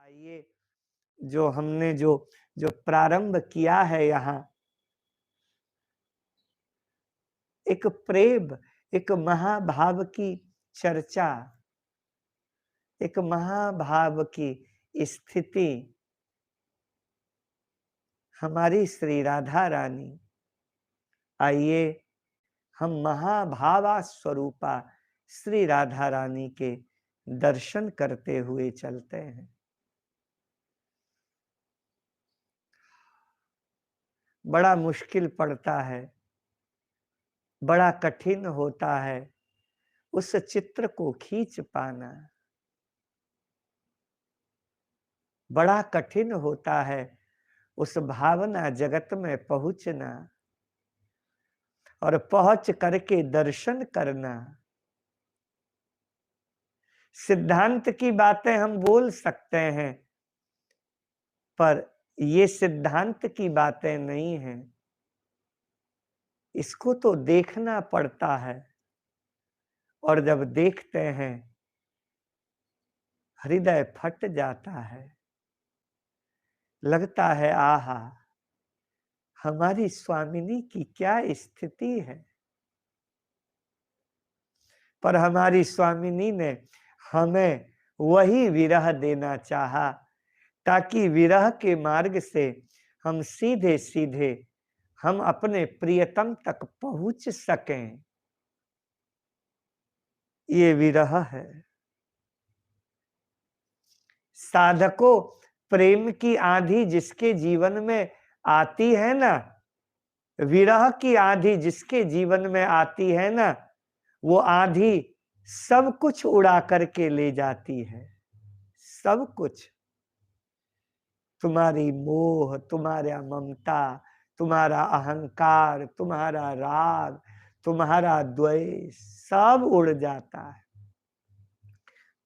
आइए, जो हमने जो जो प्रारंभ किया है यहाँ, एक प्रेम, एक महाभाव की चर्चा, एक महाभाव की स्थिति, हमारी श्री राधा रानी। आइए हम महाभावा स्वरूपा श्री राधा रानी के दर्शन करते हुए चलते हैं। बड़ा मुश्किल पड़ता है, बड़ा कठिन होता है उस चित्र को खींच पाना, बड़ा कठिन होता है उस भावना जगत में पहुंचना और पहुंच करके दर्शन करना। सिद्धांत की बातें हम बोल सकते हैं, पर ये सिद्धांत की बातें नहीं हैं, इसको तो देखना पड़ता है। और जब देखते हैं हृदय फट जाता है, लगता है आहा, हमारी स्वामिनी की क्या स्थिति है। पर हमारी स्वामिनी ने हमें वही विरह देना चाहा, ताकि विरह के मार्ग से हम सीधे सीधे हम अपने प्रियतम तक पहुंच सकें। ये विरह है। साधकों, प्रेम की आंधी जिसके जीवन में आती है ना, विरह की आंधी जिसके जीवन में आती है ना, वो आंधी सब कुछ उड़ा करके ले जाती है। सब कुछ, तुम्हारी मोह, तुम्हारा ममता, तुम्हारा अहंकार, तुम्हारा राग, तुम्हारा द्वेष, सब उड़ जाता है,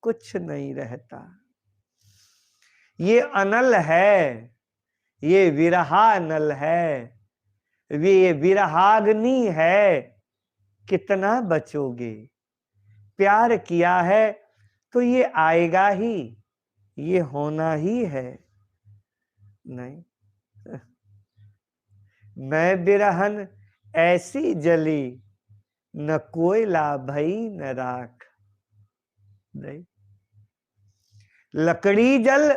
कुछ नहीं रहता। ये अनल है, ये विरहानल है, ये विरहाग्नि है। कितना बचोगे? प्यार किया है तो ये आएगा ही, ये होना ही है। नहीं, मैं बिरहन ऐसी जली, न कोयला भई न राख। नहीं, लकड़ी जल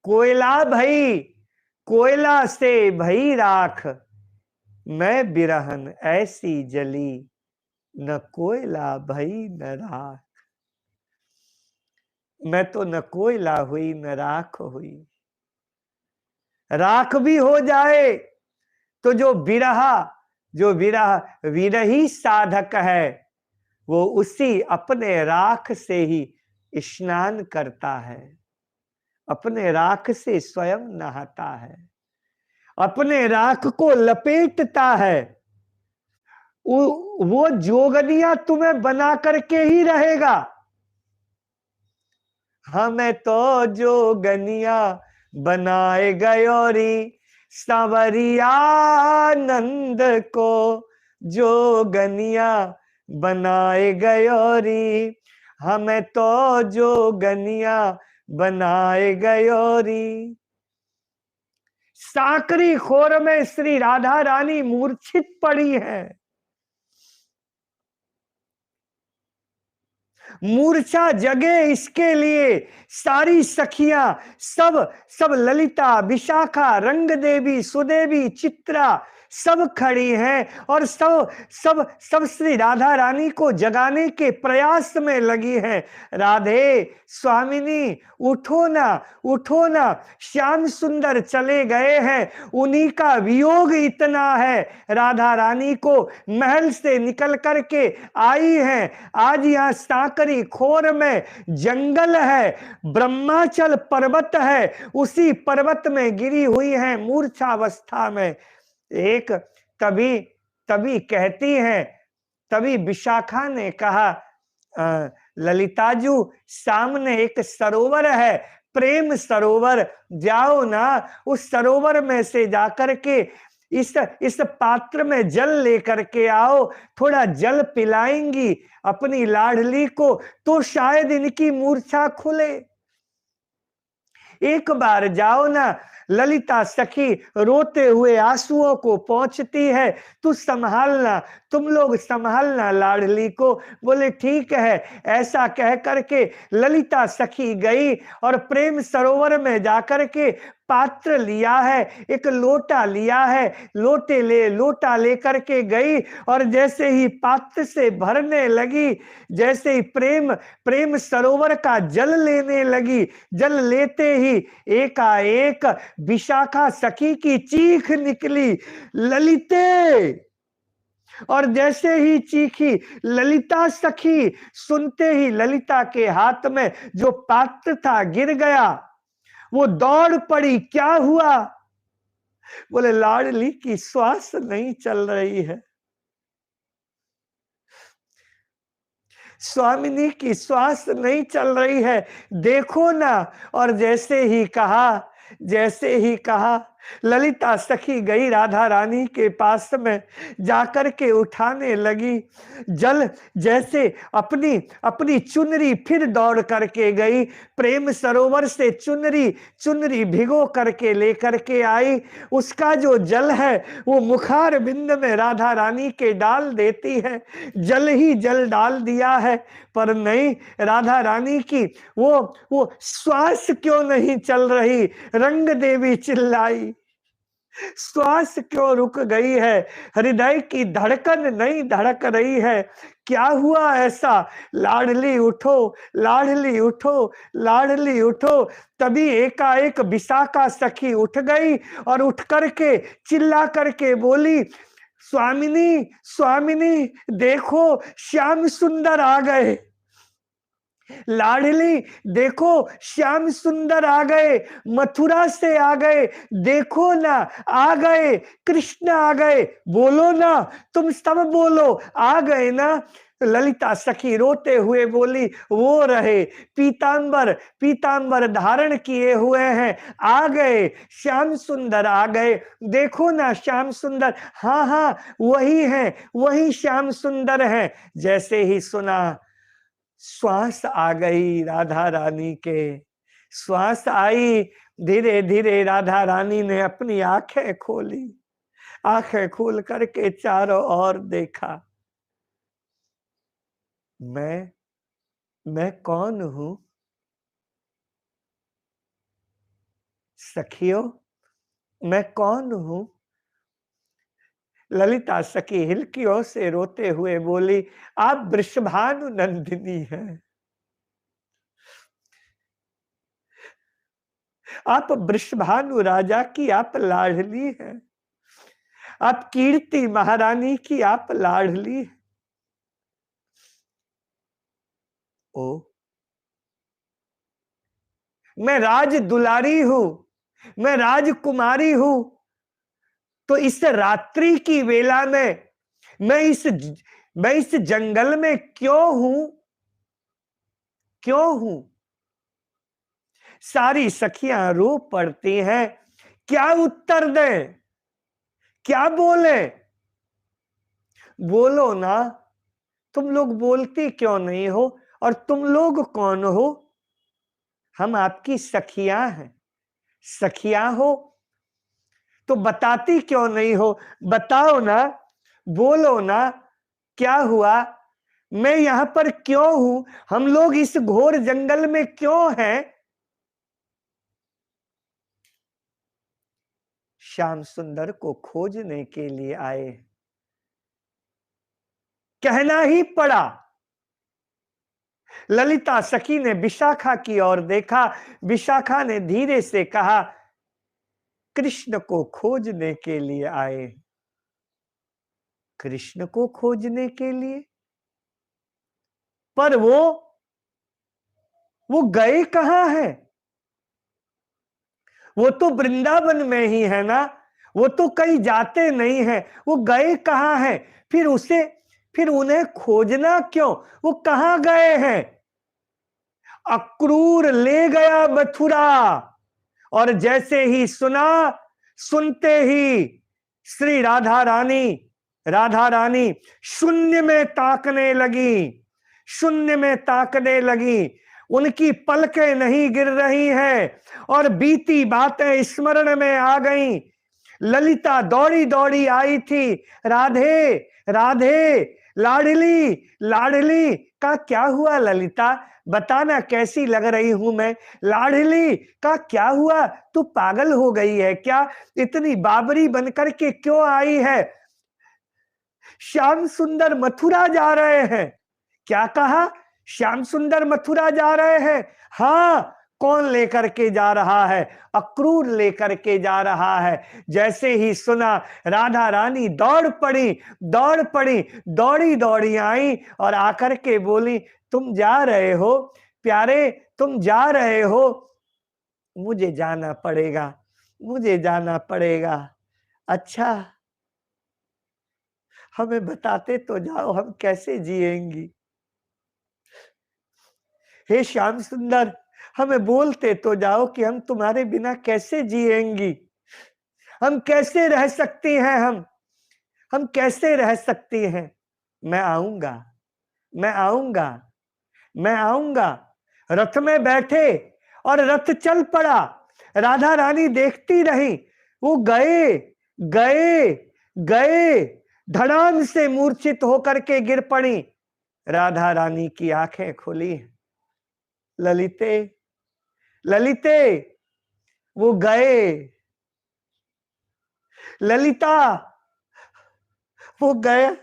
कोयला भई, कोयला से भई राख। मैं बिरहन ऐसी जली, न कोयला भई न राख। मैं तो न कोयला हुई न राख हुई। राख भी हो जाए तो जो विरही साधक है, वो उसी अपने राख से ही स्नान करता है, अपने राख से स्वयं नहाता है, अपने राख को लपेटता है। वो जोगनिया तुम्हें बना करके ही रहेगा। हमें तो जोगनिया बनाए गयोरी, सांवरिया नंद को जोगनिया बनाए गयोरी। हमें तो जोगनिया बनाए गयोरी। साकरी खोर में श्री राधा रानी मूर्छित पड़ी है। मूर्छा जगे इसके लिए सारी सखियां, सब ललिता, विशाखा, रंग देवी, सुदेवी, चित्रा सब खड़ी हैं और सब श्री राधा रानी को जगाने के प्रयास में लगी हैं। राधे स्वामिनी, उठो ना, उठो ना, श्याम सुंदर चले गए हैं, उन्हीं का वियोग इतना है। राधा रानी को महल से निकल करके आई हैं। आज यहाँ साकरी खोर में जंगल है, ब्रह्माचल पर्वत है, उसी पर्वत में गिरी हुई है मूर्छावस्था में। एक तभी कहती हैं, तभी विशाखा ने कहा, ललिताजू सामने एक सरोवर है, प्रेम सरोवर, जाओ ना, उस सरोवर में से जाकर के इस पात्र में जल लेकर के आओ, थोड़ा जल पिलाएंगी अपनी लाडली को तो शायद इनकी मूर्छा खुले। एक बार जाओ ना। ललिता सखी रोते हुए आंसुओं को पहुंचती है, तू संभालना, तुम लोग संभालना लाडली को। बोले ठीक है। ऐसा कह करके ललिता सखी गई और प्रेम सरोवर में जाकर के पात्र लिया है, एक लोटा लिया है, लोटा लेकर के गई और जैसे ही पात्र से भरने लगी, जैसे ही प्रेम सरोवर का जल लेने लगी, जल लेते ही एकाएक विशाखा सखी की चीख निकली, ललिते। और जैसे ही चीखी ललिता सखी, सुनते ही ललिता के हाथ में जो पात्र था गिर गया, वो दौड़ पड़ी। क्या हुआ? बोले लाडली की श्वास नहीं चल रही है, स्वामिनी की श्वास नहीं चल रही है, देखो ना। और जैसे ही कहा ललिता सखी गई राधा रानी के पास में, जाकर के उठाने लगी जल। जैसे अपनी चुनरी फिर दौड़ करके गई, प्रेम सरोवर से चुनरी भिगो करके लेकर के आई। उसका जो जल है वो मुखार बिंद में राधा रानी के डाल देती है। जल ही जल डाल दिया है, पर नहीं, राधा रानी की वो श्वास क्यों नहीं चल रही? रंग देवी चिल्लाई, श्वास क्यों रुक गई है? हृदय की धड़कन नहीं धड़क रही है, क्या हुआ ऐसा? लाडली उठो, लाडली उठो, लाडली उठो। तभी एकाएक विशाखा सखी उठ गई और उठ करके चिल्ला करके बोली, स्वामिनी, स्वामिनी, देखो श्याम सुंदर आ गए। लाडली देखो श्याम सुंदर आ गए, मथुरा से आ गए, देखो ना, आ गए, कृष्ण आ गए। बोलो ना, तुम सब बोलो, आ गए ना। ललिता सखी रोते हुए बोली, वो रहे, पीतांबर धारण किए हुए हैं, आ गए, श्याम सुंदर आ गए, देखो ना श्याम सुंदर। हाँ हाँ, वही है, वही श्याम सुंदर है। जैसे ही सुना, श्वास आ गई राधा रानी के, श्वास आई। धीरे धीरे राधा रानी ने अपनी आंखें खोली, आंखें खोल करके चारों ओर देखा। मैं कौन हूं? सखियों, मैं कौन हूं? ललिता सखी हिलकियों से रोते हुए बोली, आप वृषभानु नंदिनी हैं, आप वृषभानु राजा की आप लाडली हैं, आप कीर्ति महारानी की आप लाडली हैं। ओ, मैं राज दुलारी हूं, मैं राजकुमारी हूं, तो इस रात्रि की वेला में मैं इस जंगल में क्यों हूं? सारी सखियां रो पड़ती हैं। क्या उत्तर दें, क्या बोले? बोलो ना, तुम लोग बोलती क्यों नहीं हो? और तुम लोग कौन हो? हम आपकी सखियां हैं। सखियां हो तो बताती क्यों नहीं हो? बताओ ना, बोलो ना, क्या हुआ? मैं यहां पर क्यों हूं? हम लोग इस घोर जंगल में क्यों हैं? श्याम सुंदर को खोजने के लिए आए, कहना ही पड़ा। ललिता सखी ने विशाखा की ओर देखा, विशाखा ने धीरे से कहा, कृष्ण को खोजने के लिए आए। कृष्ण को खोजने के लिए? पर वो गए कहां है? वो तो वृंदावन में ही है ना, वो तो कहीं जाते नहीं है, वो गए कहां है? फिर उन्हें खोजना क्यों? वो कहां गए हैं? अक्रूर ले गया मथुरा। और जैसे ही सुनते ही श्री राधा रानी शून्य में ताकने लगी, उनकी पलकें नहीं गिर रही हैं और बीती बातें स्मरण में आ गईं। ललिता दौड़ी दौड़ी आई थी, राधे राधे, लाडली लाडली। का क्या हुआ ललिता, बताना कैसी लग रही हूं मैं। लाडली का क्या हुआ, तू पागल हो गई है क्या, इतनी बाबरी बनकर के क्यों आई है। श्याम सुंदर मथुरा जा रहे हैं। क्या कहा, श्याम सुंदर मथुरा जा रहे हैं। हाँ, कौन लेकर के जा रहा है, अक्रूर लेकर के जा रहा है। जैसे ही सुना राधा रानी दौड़ पड़ी, दौड़ पड़ी, दौड़ी दौड़ी आई और आकर के बोली, तुम जा रहे हो प्यारे, तुम जा रहे हो, मुझे जाना पड़ेगा, मुझे जाना पड़ेगा। अच्छा, हमें बताते तो जाओ, हम कैसे जिएंगी। हे श्याम सुंदर, हमें बोलते तो जाओ कि हम तुम्हारे बिना कैसे जिएंगी, हम कैसे रह सकती हैं, हम कैसे रह सकती हैं। मैं आऊंगा, मैं आऊंगा, मैं आऊंगा। रथ में बैठे और रथ चल पड़ा। राधा रानी देखती रही, वो गए गए गए, धड़ाम से मूर्छित होकर के गिर पड़ी। राधा रानी की आंखें खुली। ललिते ललिते, वो गए। ललिता, वो गया,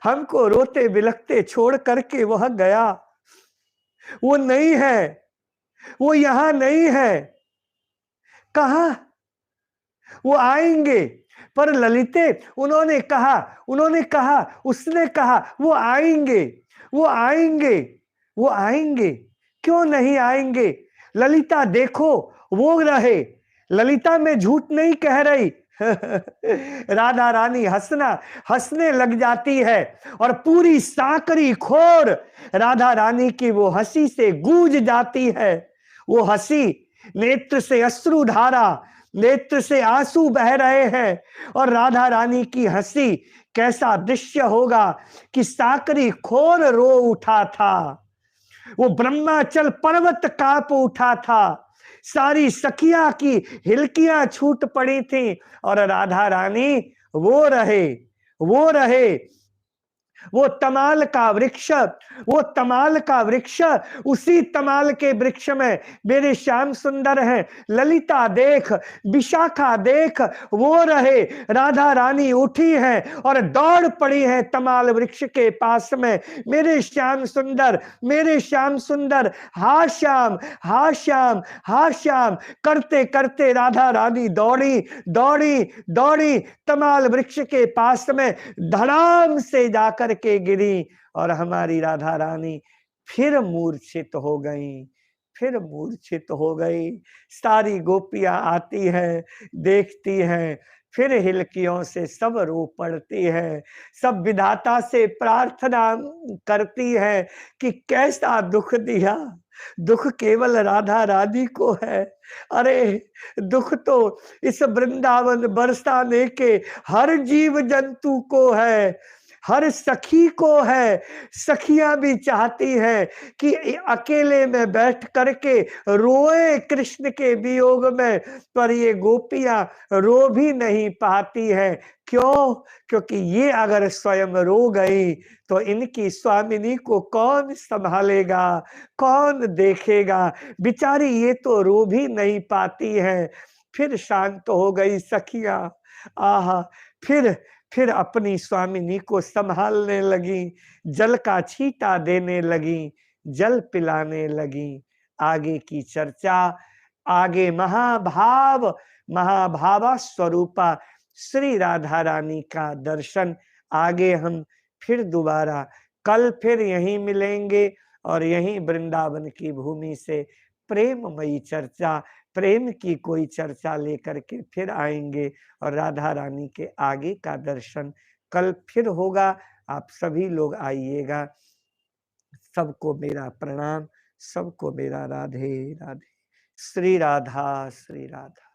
हमको रोते बिलखते छोड़ करके वह गया। वो नहीं है, वो यहां नहीं है। कहा, वो आएंगे। पर ललिते, उन्होंने कहा, उन्होंने कहा, उसने कहा वो आएंगे, वो आएंगे, वो आएंगे। क्यों नहीं आएंगे। ललिता देखो, वो रहे। ललिता मैं झूठ नहीं कह रही। राधा रानी हंसने लग जाती है और पूरी साकरी खोर राधा रानी की वो हंसी से गूंज जाती है। वो हंसी, नेत्र से अश्रु धारा, नेत्र से आंसू बह रहे हैं और राधा रानी की हंसी, कैसा दृश्य होगा कि साकरी खोर रो उठा था, वो ब्रह्माचल पर्वत कांप उठा था, सारी सखिया की हिलकियां छूट पड़ी थी और राधा रानी वो रहे, वो रहे। वो तमाल का वृक्ष, वो तमाल का वृक्ष, उसी तमाल के वृक्ष में मेरे श्याम सुंदर हैं। ललिता देख, विशाखा देख, वो रहे। राधा रानी उठी है और दौड़ पड़ी है तमाल वृक्ष के पास में। मेरे श्याम सुंदर, मेरे श्याम सुंदर, हा श्याम, हा श्याम, हा श्याम करते करते राधा रानी दौड़ी दौड़ी दौड़ी तमाल वृक्ष के पास में धड़ाम से जाकर के गिरी और हमारी राधा रानी फिर मूर्छित हो गई, फिर मूर्छित हो गई। सारी गोपियां आती हैं, देखती हैं, फिर हिलकियों से सब रो पड़ती है, सब विधाता से प्रार्थना करती है कि कैसा दुख दिया, दुख केवल राधा रानी को है। अरे दुख तो इस वृंदावन बरसाने के हर जीव जंतु को है, हर सखी को है। सखियां भी चाहती हैं कि अकेले में बैठ करके रोए कृष्ण के वियोग में, पर ये गोपियां रो भी नहीं पाती हैं। क्यों, क्योंकि ये अगर स्वयं रो गई तो इनकी स्वामिनी को कौन संभालेगा, कौन देखेगा। बिचारी ये तो रो भी नहीं पाती है। फिर शांत हो गई सखियां। आहा, फिर अपनी स्वामिनी को संभालने लगी, जल का छींटा देने लगी, जल पिलाने लगी। आगे की चर्चा, आगे महाभाव, महाभावा स्वरूपा श्री राधा रानी का दर्शन आगे हम फिर दोबारा कल फिर यहीं मिलेंगे और यहीं वृंदावन की भूमि से प्रेममयी चर्चा, प्रेम की कोई चर्चा लेकर के फिर आएंगे और राधा रानी के आगे का दर्शन कल फिर होगा। आप सभी लोग आइएगा। सबको मेरा प्रणाम, सबको मेरा राधे राधे। श्री राधा, श्री राधा।